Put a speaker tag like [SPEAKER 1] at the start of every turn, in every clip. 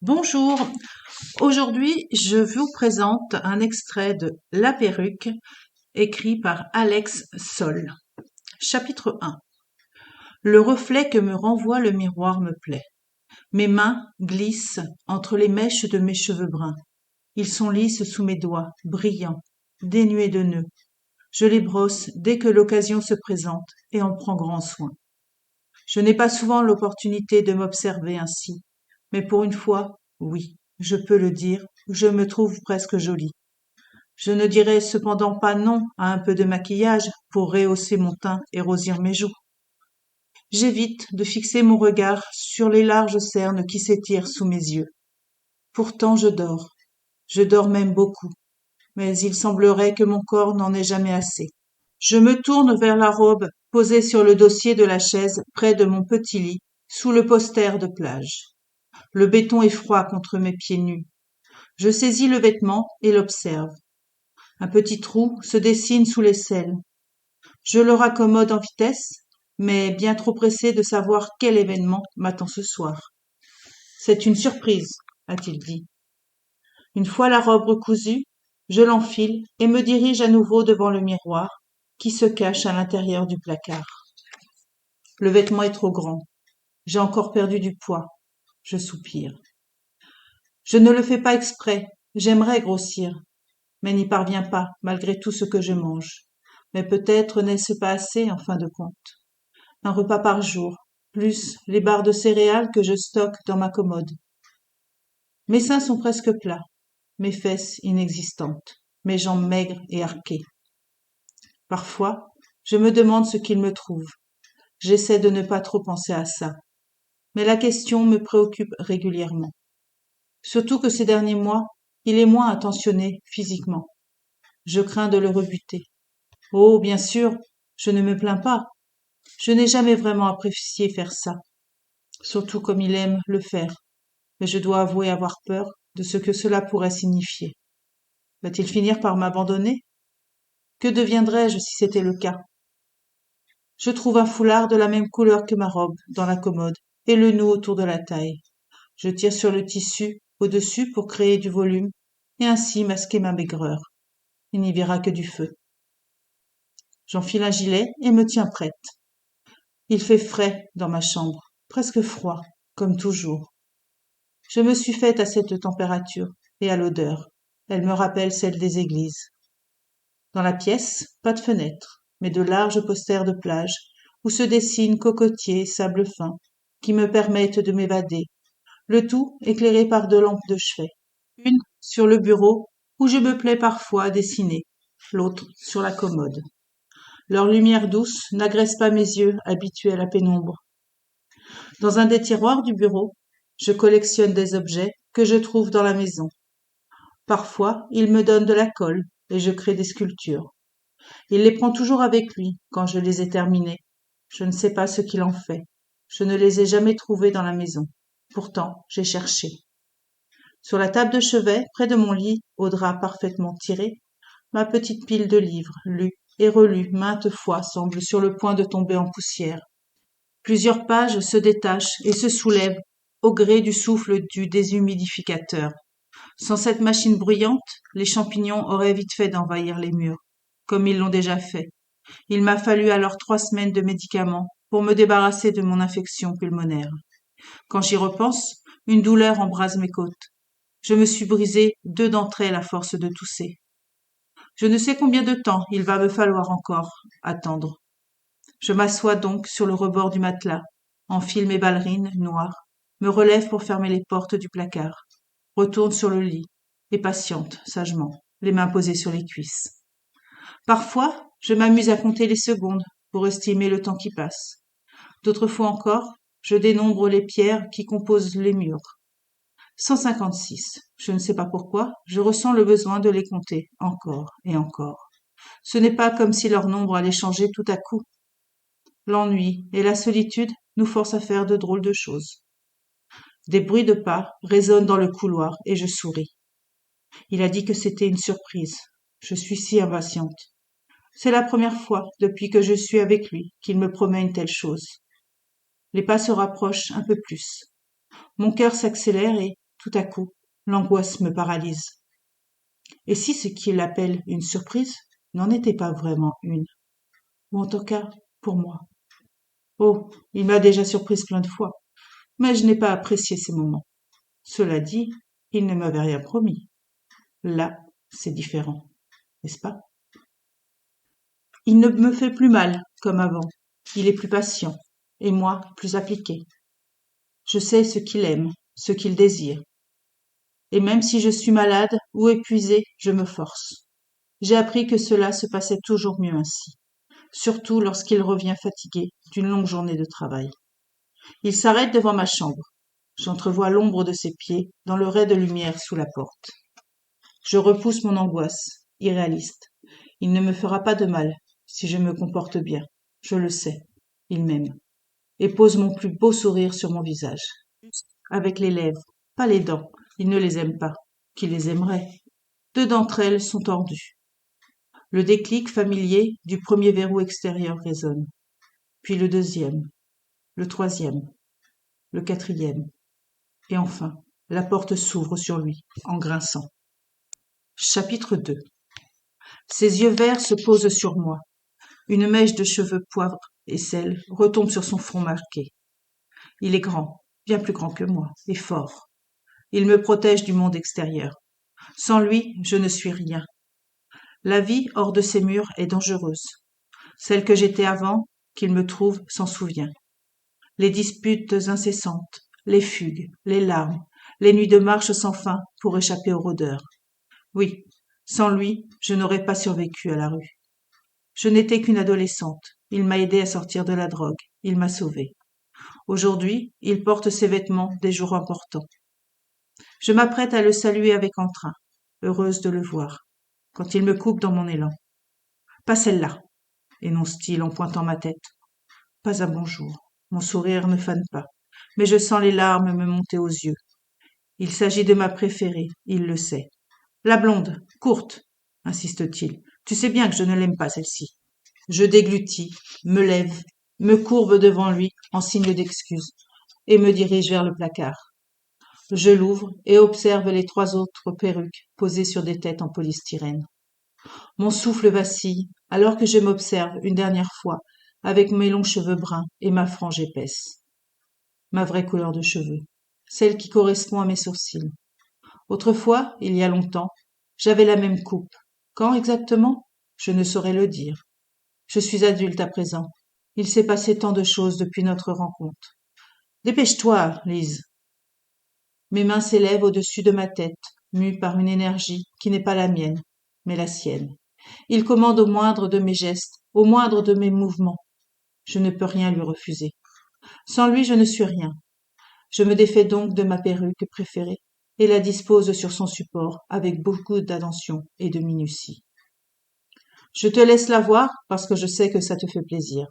[SPEAKER 1] Bonjour, aujourd'hui je vous présente un extrait de La perruque écrit par Alex Sol. Chapitre 1. Le reflet que me renvoie le miroir me plaît. Mes mains glissent entre les mèches de mes cheveux bruns. Ils sont lisses sous mes doigts, brillants, dénués de nœuds. Je les brosse dès que l'occasion se présente et en prends grand soin. Je n'ai pas souvent l'opportunité de m'observer ainsi, mais pour une fois, oui, je peux le dire, je me trouve presque jolie. Je ne dirais cependant pas non à un peu de maquillage pour rehausser mon teint et rosir mes joues. J'évite de fixer mon regard sur les larges cernes qui s'étirent sous mes yeux. Pourtant je dors même beaucoup, mais il semblerait que mon corps n'en ait jamais assez. Je me tourne vers la robe posée sur le dossier de la chaise près de mon petit lit, sous le poster de plage. Le béton est froid contre mes pieds nus. Je saisis le vêtement et l'observe. Un petit trou se dessine sous l'aisselle. Je le raccommode en vitesse, mais bien trop pressé de savoir quel événement m'attend ce soir. C'est une surprise, a-t-il dit. Une fois la robe recousue, je l'enfile et me dirige à nouveau devant le miroir, qui se cache à l'intérieur du placard. Le vêtement est trop grand. J'ai encore perdu du poids. Je soupire. Je ne le fais pas exprès. J'aimerais grossir, mais n'y parviens pas, malgré tout ce que je mange. Mais peut-être n'est-ce pas assez, en fin de compte. Un repas par jour, plus les barres de céréales que je stocke dans ma commode. Mes seins sont presque plats, mes fesses inexistantes, mes jambes maigres et arquées. Parfois, je me demande ce qu'il me trouve. J'essaie de ne pas trop penser à ça. Mais la question me préoccupe régulièrement. Surtout que ces derniers mois, il est moins attentionné physiquement. Je crains de le rebuter. Oh, bien sûr, je ne me plains pas. Je n'ai jamais vraiment apprécié faire ça, surtout comme il aime le faire. Mais je dois avouer avoir peur de ce que cela pourrait signifier. Va-t-il finir par m'abandonner? Que deviendrais-je si c'était le cas? Je trouve un foulard de la même couleur que ma robe dans la commode et le noue autour de la taille. Je tire sur le tissu au-dessus pour créer du volume et ainsi masquer ma maigreur. Il n'y verra que du feu. J'enfile un gilet et me tiens prête. Il fait frais dans ma chambre, presque froid, comme toujours. Je me suis faite à cette température et à l'odeur. Elle me rappelle celle des églises. Dans la pièce, pas de fenêtre, mais de larges posters de plage où se dessinent cocotiers et sable fin qui me permettent de m'évader, le tout éclairé par 2 lampes de chevet. Une sur le bureau où je me plais parfois à dessiner, l'autre sur la commode. Leur lumière douce n'agresse pas mes yeux habitués à la pénombre. Dans un des tiroirs du bureau, je collectionne des objets que je trouve dans la maison. Parfois, il me donne de la colle et je crée des sculptures. Il les prend toujours avec lui quand je les ai terminées. Je ne sais pas ce qu'il en fait. Je ne les ai jamais trouvés dans la maison. Pourtant, j'ai cherché. Sur la table de chevet, près de mon lit, au drap parfaitement tiré, ma petite pile de livres, lus et relus maintes fois, semble sur le point de tomber en poussière. Plusieurs pages se détachent et se soulèvent au gré du souffle du déshumidificateur. Sans cette machine bruyante, les champignons auraient vite fait d'envahir les murs, comme ils l'ont déjà fait. Il m'a fallu alors 3 semaines de médicaments pour me débarrasser de mon infection pulmonaire. Quand j'y repense, une douleur embrase mes côtes. Je me suis brisé 2 d'entre elles à force de tousser. Je ne sais combien de temps il va me falloir encore attendre. Je m'assois donc sur le rebord du matelas, enfile mes ballerines noires, me relève pour fermer les portes du placard, retourne sur le lit et patiente sagement, les mains posées sur les cuisses. Parfois, je m'amuse à compter les secondes pour estimer le temps qui passe. D'autres fois encore, je dénombre les pierres qui composent les murs. 156. Je ne sais pas pourquoi, je ressens le besoin de les compter encore et encore. Ce n'est pas comme si leur nombre allait changer tout à coup. L'ennui et la solitude nous forcent à faire de drôles de choses. Des bruits de pas résonnent dans le couloir et je souris. Il a dit que c'était une surprise. Je suis si impatiente. C'est la première fois depuis que je suis avec lui qu'il me promet une telle chose. Les pas se rapprochent un peu plus. Mon cœur s'accélère et, tout à coup, l'angoisse me paralyse. Et si ce qu'il appelle une surprise n'en était pas vraiment une, ou en tout cas pour moi. Oh, il m'a déjà surprise plein de fois, mais je n'ai pas apprécié ces moments. Cela dit, il ne m'avait rien promis. Là, c'est différent, n'est-ce pas? Il ne me fait plus mal, comme avant. Il est plus patient, et moi, plus appliqué. Je sais ce qu'il aime, ce qu'il désire. Et même si je suis malade ou épuisée, je me force. J'ai appris que cela se passait toujours mieux ainsi, surtout lorsqu'il revient fatigué d'une longue journée de travail. Il s'arrête devant ma chambre. J'entrevois l'ombre de ses pieds dans le ray de lumière sous la porte. Je repousse mon angoisse, irréaliste. Il ne me fera pas de mal si je me comporte bien. Je le sais. Il m'aime. Et pose mon plus beau sourire sur mon visage. Avec les lèvres, pas les dents. Il ne les aime pas. Qui les aimerait? 2 d'entre elles sont tordues. Le déclic familier du premier verrou extérieur résonne. Puis le deuxième, le troisième, le quatrième. Et enfin, la porte s'ouvre sur lui, en grinçant. Chapitre 2. Ses yeux verts se posent sur moi. Une mèche de cheveux poivre et sel retombe sur son front marqué. Il est grand, bien plus grand que moi, et fort. Il me protège du monde extérieur. Sans lui, je ne suis rien. La vie hors de ces murs est dangereuse. Celle que j'étais avant, qu'il me trouve, s'en souvient. Les disputes incessantes, les fugues, les larmes, les nuits de marche sans fin pour échapper aux rôdeurs. Oui, sans lui, je n'aurais pas survécu à la rue. Je n'étais qu'une adolescente. Il m'a aidée à sortir de la drogue. Il m'a sauvée. Aujourd'hui, il porte ses vêtements des jours importants. Je m'apprête à le saluer avec entrain, heureuse de le voir, quand il me coupe dans mon élan. Pas celle-là, énonce-t-il en pointant ma tête. Pas un bonjour. Mon sourire ne fane pas, mais je sens les larmes me monter aux yeux. Il s'agit de ma préférée, il le sait. La blonde, courte, insiste-t-il. Tu sais bien que je ne l'aime pas, celle-ci. Je déglutis, me lève, me courbe devant lui en signe d'excuse et me dirige vers le placard. Je l'ouvre et observe les 3 autres perruques posées sur des têtes en polystyrène. Mon souffle vacille alors que je m'observe une dernière fois avec mes longs cheveux bruns et ma frange épaisse. Ma vraie couleur de cheveux, celle qui correspond à mes sourcils. Autrefois, il y a longtemps, j'avais la même coupe. Quand exactement? Je ne saurais le dire. Je suis adulte à présent. Il s'est passé tant de choses depuis notre rencontre. Dépêche-toi, Lise. Mes mains s'élèvent au-dessus de ma tête, mues par une énergie qui n'est pas la mienne, mais la sienne. Il commande au moindre de mes gestes, au moindre de mes mouvements. Je ne peux rien lui refuser. Sans lui, je ne suis rien. Je me défais donc de ma perruque préférée et la dispose sur son support avec beaucoup d'attention et de minutie. Je te laisse la voir parce que je sais que ça te fait plaisir,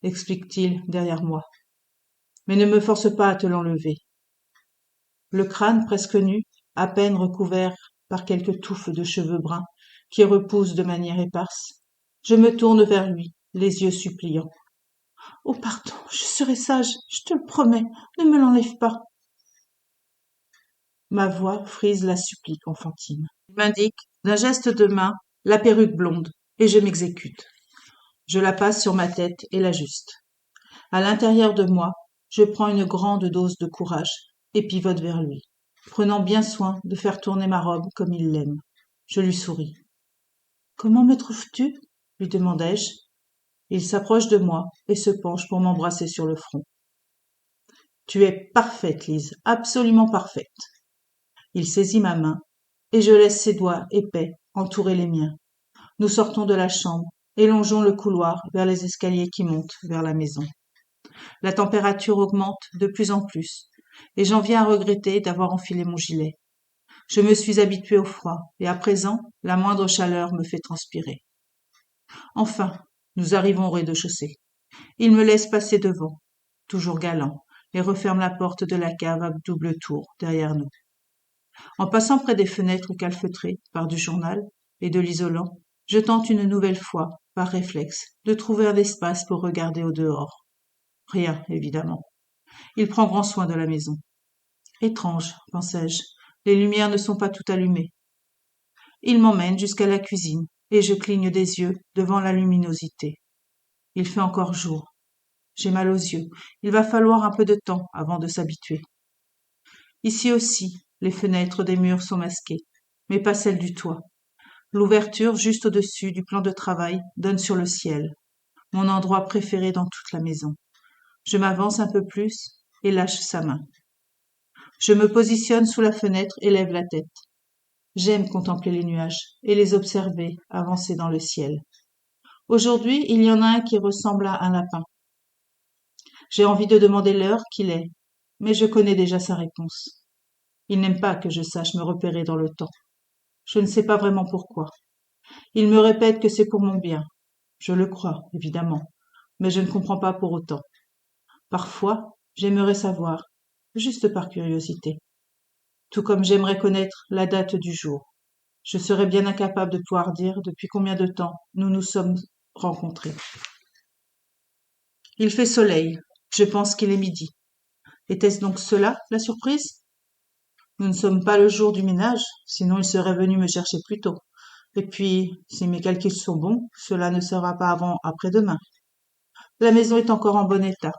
[SPEAKER 1] explique-t-il derrière moi. Mais ne me force pas à te l'enlever. Le crâne presque nu, à peine recouvert par quelques touffes de cheveux bruns qui repoussent de manière éparse, je me tourne vers lui, les yeux suppliants. Oh, pardon, je serai sage, je te le promets, ne me l'enlève pas. Ma voix frise la supplique enfantine. Il m'indique, d'un geste de main, la perruque blonde, et je m'exécute. Je la passe sur ma tête et l'ajuste. À l'intérieur de moi, je prends une grande dose de courage et pivote vers lui, prenant bien soin de faire tourner ma robe comme il l'aime. Je lui souris. « Comment me trouves-tu » lui demandai-je. Il s'approche de moi et se penche pour m'embrasser sur le front. « Tu es parfaite, Lise, absolument parfaite. » Il saisit ma main et je laisse ses doigts épais entourer les miens. Nous sortons de la chambre et longeons le couloir vers les escaliers qui montent vers la maison. La température augmente de plus en plus et j'en viens à regretter d'avoir enfilé mon gilet. Je me suis habituée au froid et à présent, la moindre chaleur me fait transpirer. Enfin, nous arrivons au rez-de-chaussée. Il me laisse passer devant, toujours galant, et referme la porte de la cave à double tour derrière nous. En passant près des fenêtres calfeutrées par du journal et de l'isolant, je tente une nouvelle fois, par réflexe, de trouver un espace pour regarder au dehors. Rien, évidemment. Il prend grand soin de la maison. Étrange, pensai-je, les lumières ne sont pas toutes allumées. Il m'emmène jusqu'à la cuisine, et je cligne des yeux devant la luminosité. Il fait encore jour. J'ai mal aux yeux. Il va falloir un peu de temps avant de s'habituer. Ici aussi, les fenêtres des murs sont masquées, mais pas celles du toit. L'ouverture juste au-dessus du plan de travail donne sur le ciel, mon endroit préféré dans toute la maison. Je m'avance un peu plus et lâche sa main. Je me positionne sous la fenêtre et lève la tête. J'aime contempler les nuages et les observer avancer dans le ciel. Aujourd'hui, il y en a un qui ressemble à un lapin. J'ai envie de demander l'heure qu'il est, mais je connais déjà sa réponse. Il n'aime pas que je sache me repérer dans le temps. Je ne sais pas vraiment pourquoi. Il me répète que c'est pour mon bien. Je le crois, évidemment, mais je ne comprends pas pour autant. Parfois, j'aimerais savoir, juste par curiosité. Tout comme j'aimerais connaître la date du jour. Je serais bien incapable de pouvoir dire depuis combien de temps nous nous sommes rencontrés. Il fait soleil. Je pense qu'il est midi. Était-ce donc cela, la surprise? Nous ne sommes pas le jour du ménage, sinon il serait venu me chercher plus tôt. Et puis, si mes calculs sont bons, cela ne sera pas avant après-demain. La maison est encore en bon état.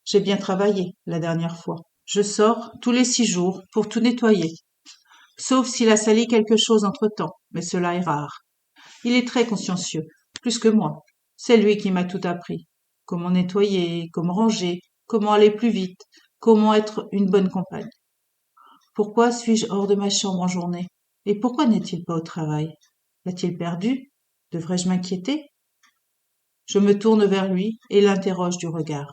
[SPEAKER 1] J'ai bien travaillé la dernière fois. Je sors tous les 6 jours pour tout nettoyer, sauf s'il a sali quelque chose entre-temps, mais cela est rare. Il est très consciencieux, plus que moi. C'est lui qui m'a tout appris. Comment nettoyer, comment ranger, comment aller plus vite, comment être une bonne compagne. Pourquoi suis-je hors de ma chambre en journée? Et pourquoi n'est-il pas au travail? L'a-t-il perdu? Devrais-je m'inquiéter? Je me tourne vers lui et l'interroge du regard.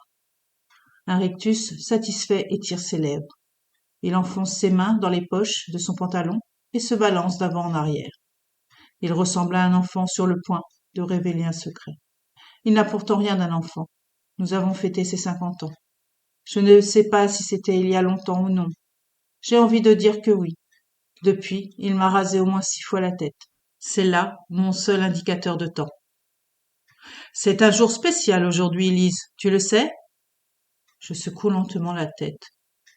[SPEAKER 1] Un rictus satisfait étire ses lèvres. Il enfonce ses mains dans les poches de son pantalon et se balance d'avant en arrière. Il ressemble à un enfant sur le point de révéler un secret. Il n'a pourtant rien d'un enfant. Nous avons fêté ses 50 ans. Je ne sais pas si c'était il y a longtemps ou non. J'ai envie de dire que oui. Depuis, il m'a rasé au moins 6 fois la tête. C'est là mon seul indicateur de temps. C'est un jour spécial aujourd'hui, Lise, tu le sais? Je secoue lentement la tête.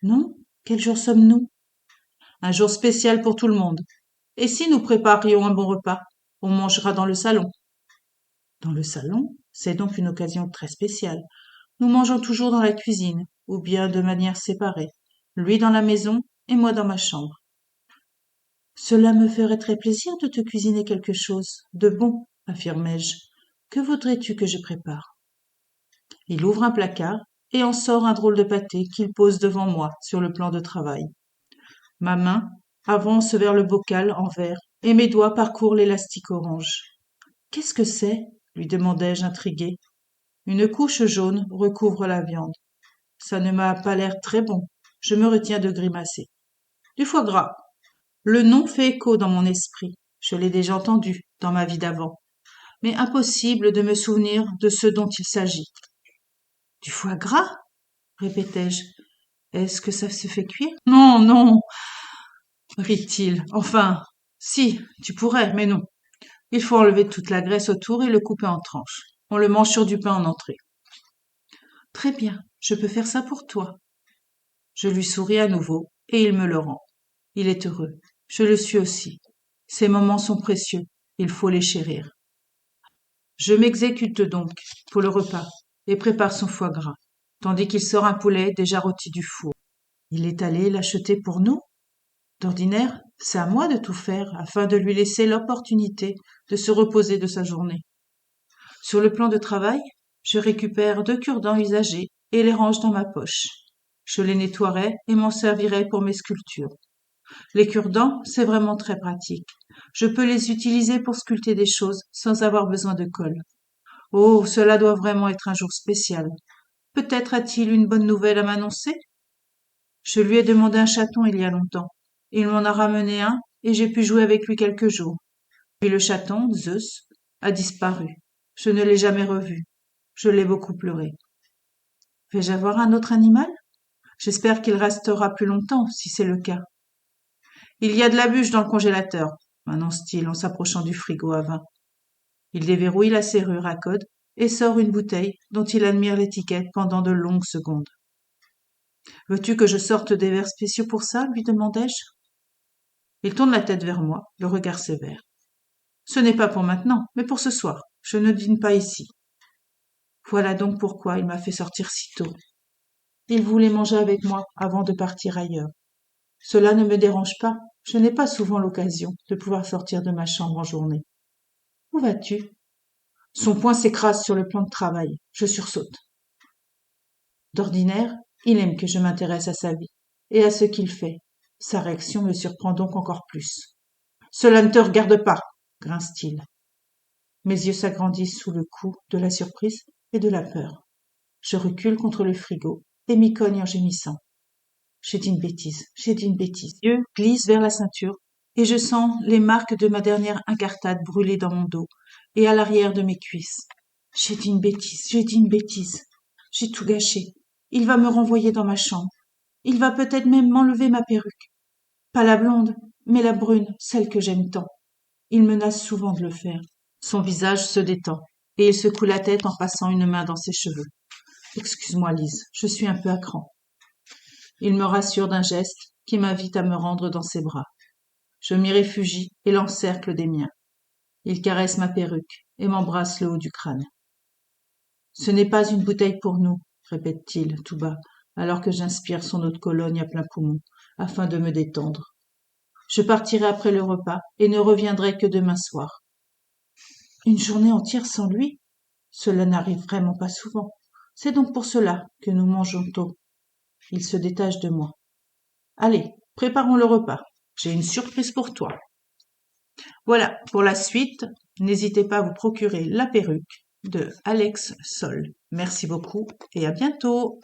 [SPEAKER 1] Non? Quel jour sommes-nous? Un jour spécial pour tout le monde. Et si nous préparions un bon repas? On mangera dans le salon. Dans le salon? C'est donc une occasion très spéciale. Nous mangeons toujours dans la cuisine, ou bien de manière séparée. Lui dans la maison et moi dans ma chambre. Cela me ferait très plaisir de te cuisiner quelque chose de bon, affirmai-je. Que voudrais-tu que je prépare? Il ouvre un placard et en sort un drôle de pâté qu'il pose devant moi sur le plan de travail. Ma main avance vers le bocal en verre et mes doigts parcourent l'élastique orange. Qu'est-ce que c'est? Lui demandai-je intrigué. Une couche jaune recouvre la viande. Ça ne m'a pas l'air très bon. Je me retiens de grimacer. Du foie gras. Le nom fait écho dans mon esprit. Je l'ai déjà entendu dans ma vie d'avant. Mais impossible de me souvenir de ce dont il s'agit. Du foie gras? Répétai-je. Est-ce que ça se fait cuire? Non, non, rit-il. Enfin, si, tu pourrais, mais non. Il faut enlever toute la graisse autour et le couper en tranches. On le mange sur du pain en entrée. Très bien, je peux faire ça pour toi. Je lui souris à nouveau, et il me le rend. Il est heureux. Je le suis aussi. Ces moments sont précieux. Il faut les chérir. Je m'exécute donc pour le repas et prépare son foie gras, tandis qu'il sort un poulet déjà rôti du four. Il est allé l'acheter pour nous? D'ordinaire, c'est à moi de tout faire afin de lui laisser l'opportunité de se reposer de sa journée. Sur le plan de travail, je récupère 2 cure-dents usagés et les range dans ma poche. Je les nettoierai et m'en servirai pour mes sculptures. Les cure-dents, c'est vraiment très pratique. Je peux les utiliser pour sculpter des choses sans avoir besoin de colle. Oh, cela doit vraiment être un jour spécial. Peut-être a-t-il une bonne nouvelle à m'annoncer? Je lui ai demandé un chaton il y a longtemps. Il m'en a ramené un et j'ai pu jouer avec lui quelques jours. Puis le chaton, Zeus, a disparu. Je ne l'ai jamais revu. Je l'ai beaucoup pleuré. Vais-je avoir un autre animal? J'espère qu'il restera plus longtemps, si c'est le cas. Il y a de la bûche dans le congélateur, m'annonce-t-il en s'approchant du frigo à vin. Il déverrouille la serrure à code et sort une bouteille dont il admire l'étiquette pendant de longues secondes. Veux-tu que je sorte des vers spéciaux pour ça? Lui demandai-je. Il tourne la tête vers moi, le regard sévère. Ce n'est pas pour maintenant, mais pour ce soir. Je ne dîne pas ici. Voilà donc pourquoi il m'a fait sortir si tôt. Il voulait manger avec moi avant de partir ailleurs. Cela ne me dérange pas. Je n'ai pas souvent l'occasion de pouvoir sortir de ma chambre en journée. Où vas-tu? Son poing s'écrase sur le plan de travail. Je sursaute. D'ordinaire, il aime que je m'intéresse à sa vie et à ce qu'il fait. Sa réaction me surprend donc encore plus. Cela ne te regarde pas, grince-t-il. Mes yeux s'agrandissent sous le coup de la surprise et de la peur. Je recule contre le frigo et m'y cogne en gémissant. J'ai dit une bêtise, j'ai dit une bêtise. Mes yeux glissent vers la ceinture et je sens les marques de ma dernière incartade brûler dans mon dos et à l'arrière de mes cuisses. J'ai dit une bêtise, j'ai dit une bêtise. J'ai tout gâché. Il va me renvoyer dans ma chambre. Il va peut-être même m'enlever ma perruque. Pas la blonde, mais la brune, celle que j'aime tant. Il menace souvent de le faire. Son visage se détend et il secoue la tête en passant une main dans ses cheveux. Excuse-moi, Lise, je suis un peu à cran. Il me rassure d'un geste qui m'invite à me rendre dans ses bras. Je m'y réfugie et l'encercle des miens. Il caresse ma perruque et m'embrasse le haut du crâne. Ce n'est pas une bouteille pour nous, répète-t-il tout bas, alors que j'inspire son eau de Cologne à plein poumon, afin de me détendre. Je partirai après le repas et ne reviendrai que demain soir. Une journée entière sans lui? Cela n'arrive vraiment pas souvent. C'est donc pour cela que nous mangeons tôt. Il se détache de moi. Allez, préparons le repas. J'ai une surprise pour toi. Voilà, pour la suite, n'hésitez pas à vous procurer La Perruque de Alex Sol. Merci beaucoup et à bientôt.